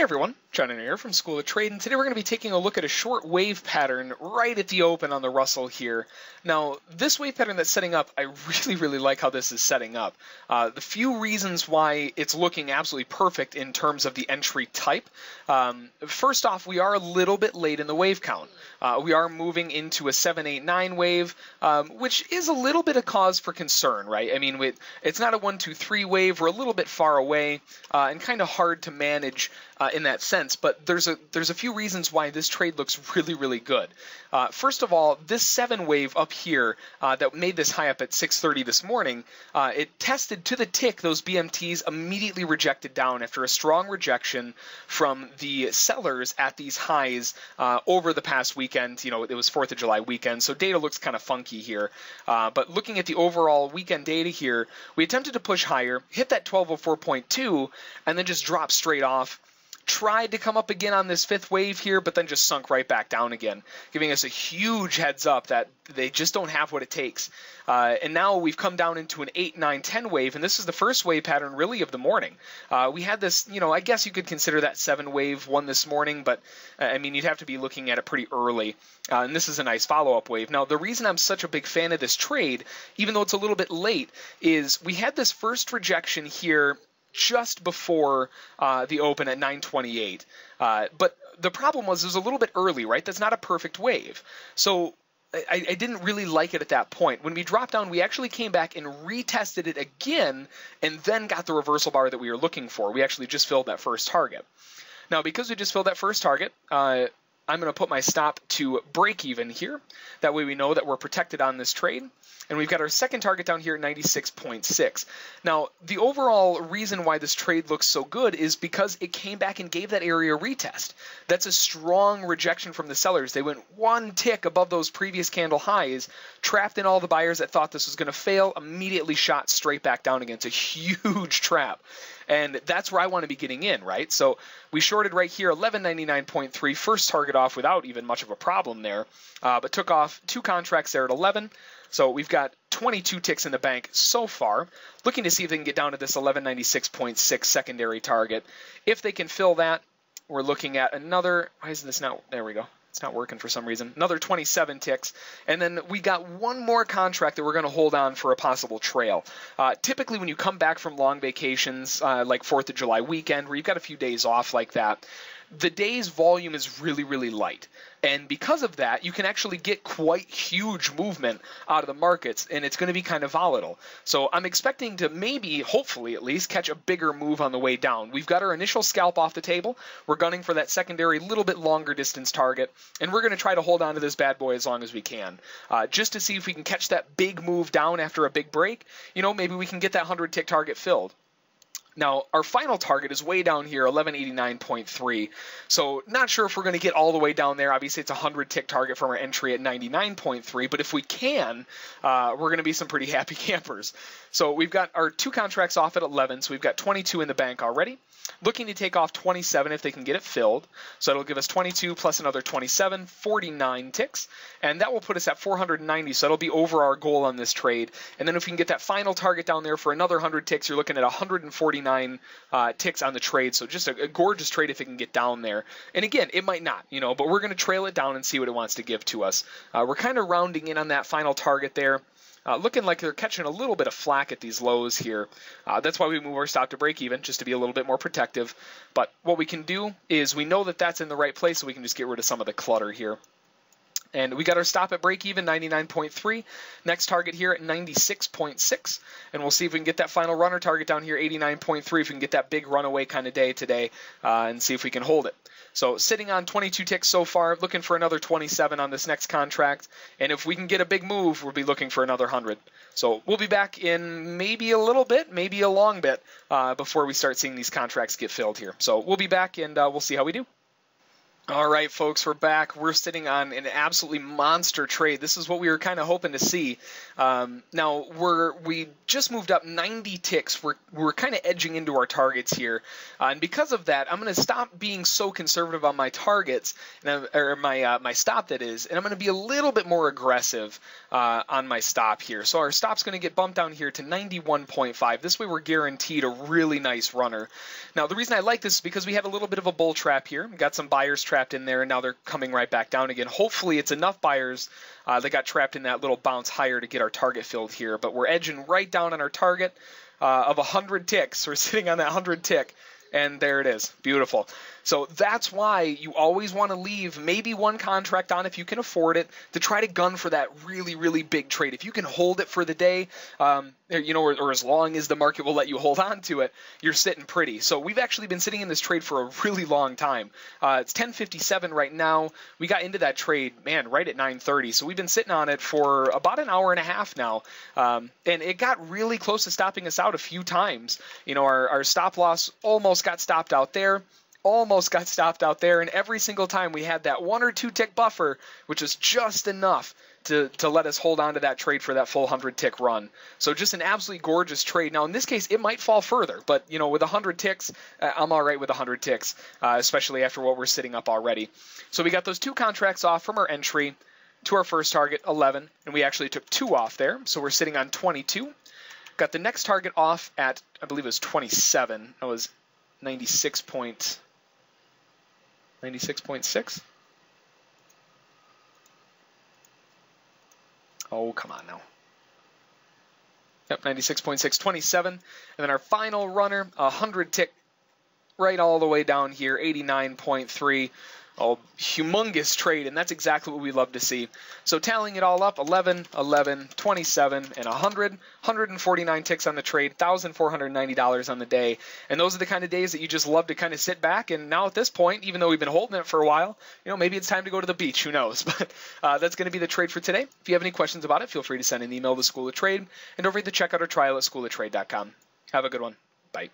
Hey everyone, John here from School of Trade, and today we're going to be taking a look at a short wave pattern right at the open on the Russell here. Now, this wave pattern that's setting up, I really like how this is setting up. The few reasons why it's looking absolutely perfect in terms of the entry type. First off, we are a little bit late in the wave count. We are moving into a 7-8-9 wave, which is a little bit of cause for concern, right? I mean, it's not a 1-2-3 wave. We're a little bit far away and kind of hard to manage in that sense, but there's a few reasons why this trade looks really good. First of all, this 7 wave up here that made this high up at 6:30 this morning, it tested to the tick those BMTs, immediately rejected down after a strong rejection from the sellers at these highs over the past weekend. You know, it was 4th of July weekend, so data looks kind of funky here. But looking at the overall weekend data here, we attempted to push higher, hit that 1204.2, and then just dropped straight off. Tried to come up again on this 5th wave here, but then just sunk right back down again, giving us a huge heads up that they just don't have what it takes. And now we've come down into an 8, 9, 10 wave, and this is the first wave pattern really of the morning. We had this, you know, I guess you could consider that 7 wave one this morning, but I mean, you'd have to be looking at it pretty early. And this is a nice follow-up wave. Now, the reason I'm such a big fan of this trade, even though it's a little bit late, is we had this first rejection here just before the open at 928. But the problem was it was a little bit early, right? That's not a perfect wave. So I didn't really like it at that point. When we dropped down, we actually came back and retested it again and then got the reversal bar that we were looking for. We actually just filled that first target. Now, because we just filled that first target, I'm going to put my stop to break even here. That way we know that we're protected on this trade. And we've got our second target down here at 96.6. Now, the overall reason why this trade looks so good is because it came back and gave that area a retest. That's a strong rejection from the sellers. They went one tick above those previous candle highs, trapped in all the buyers that thought this was going to fail, immediately shot straight back down again. It's a huge trap. And that's where I want to be getting in, right? So we shorted right here, 1199.3, first target off without even much of a problem there, but took off 2 contracts there at 11. So we've got 22 ticks in the bank so far, looking to see if they can get down to this 1196.6 secondary target. If they can fill that, we're looking at another, why isn't this now, there we go. It's not working for some reason. Another 27 ticks. And then we got one more contract that we're going to hold on for a possible trail. Typically when you come back from long vacations, like 4th of July weekend, where you've got a few days off like that, the day's volume is really light. And because of that, you can actually get quite huge movement out of the markets, and it's going to be kind of volatile. So I'm expecting to maybe, hopefully at least, catch a bigger move on the way down. We've got our initial scalp off the table. We're gunning for that secondary, little bit longer distance target, and we're going to try to hold on to this bad boy as long as we can, just to see if we can catch that big move down after a big break. You know, maybe we can get that 100-tick target filled. Now, our final target is way down here, 1189.3. So not sure if we're going to get all the way down there. Obviously, it's a 100-tick target from our entry at 99.3. But if we can, we're going to be some pretty happy campers. So we've got our 2 contracts off at 11. So we've got 22 in the bank already. Looking to take off 27 if they can get it filled. So that'll give us 22 plus another 27, 49 ticks. And that will put us at 490. So that'll be over our goal on this trade. And then if we can get that final target down there for another 100 ticks, you're looking at 149 ticks on the trade. So just a gorgeous trade if it can get down there. And again, it might not, you know, but we're going to trail it down and see what it wants to give to us. We're kind of rounding in on that final target there. Looking like they're catching a little bit of flack at these lows here. That's why we move our stop to break even, just to be a little bit more protective. But what we can do is we know that that's in the right place, so we can just get rid of some of the clutter here. And we got our stop at break even, 99.3. Next target here at 96.6. And we'll see if we can get that final runner target down here, 89.3, if we can get that big runaway kind of day today, and see if we can hold it. So sitting on 22 ticks so far, looking for another 27 on this next contract. And if we can get a big move, we'll be looking for another 100. So we'll be back in maybe a little bit, maybe a long bit, before we start seeing these contracts get filled here. So we'll be back, and we'll see how we do. All right, folks, we're back. We're sitting on an absolutely monster trade. This is what we were kind of hoping to see. Now we just moved up 90 ticks. We're kind of edging into our targets here, and because of that, I'm going to stop being so conservative on my targets, or my stop, that is, and I'm going to be a little bit more aggressive on my stop here. So our stop's going to get bumped down here to 91.5. This way, we're guaranteed a really nice runner. Now, the reason I like this is because we had a little bit of a bull trap here. We got some buyers trapped in there, and now they're coming right back down again. Hopefully, it's enough buyers that got trapped in that little bounce higher to get our target filled here. But we're edging right down on our target of 100 ticks. We're sitting on that 100 tick, and there it is. Beautiful. So that's why you always want to leave maybe one contract on if you can afford it, to try to gun for that really, really big trade. If you can hold it for the day, or as long as the market will let you hold on to it, you're sitting pretty. So we've actually been sitting in this trade for a really long time. It's 10:57 right now. We got into that trade, man, right at 9:30. So we've been sitting on it for about an hour and a half now. And it got really close to stopping us out a few times. Our stop loss almost got stopped out there. And every single time we had that 1 or 2 tick buffer, which is just enough to let us hold on to that trade for that full 100 tick run. So just an absolutely gorgeous trade. Now in this case, it might fall further, but with 100 ticks, I'm all right with 100 ticks, especially after what we're sitting up already. So we got those 2 contracts off from our entry to our first target, 11, and we actually took 2 off there, so we're sitting on 22. Got the next target off at, I believe it was 27. That was 96.6. Oh, come on now. Yep, 96.6, 27. And then our final runner, 100 tick right all the way down here, 89.3. Oh, humongous trade, and that's exactly what we love to see. So tallying it all up, 11, 11, 27, and 100, 149 ticks on the trade, $1,490 on the day. And those are the kind of days that you just love to kind of sit back. And now at this point, even though we've been holding it for a while, maybe it's time to go to the beach. Who knows? But that's going to be the trade for today. If you have any questions about it, feel free to send an email to School of Trade, and don't forget to check out our trial at schooloftrade.com. Have a good one. Bye.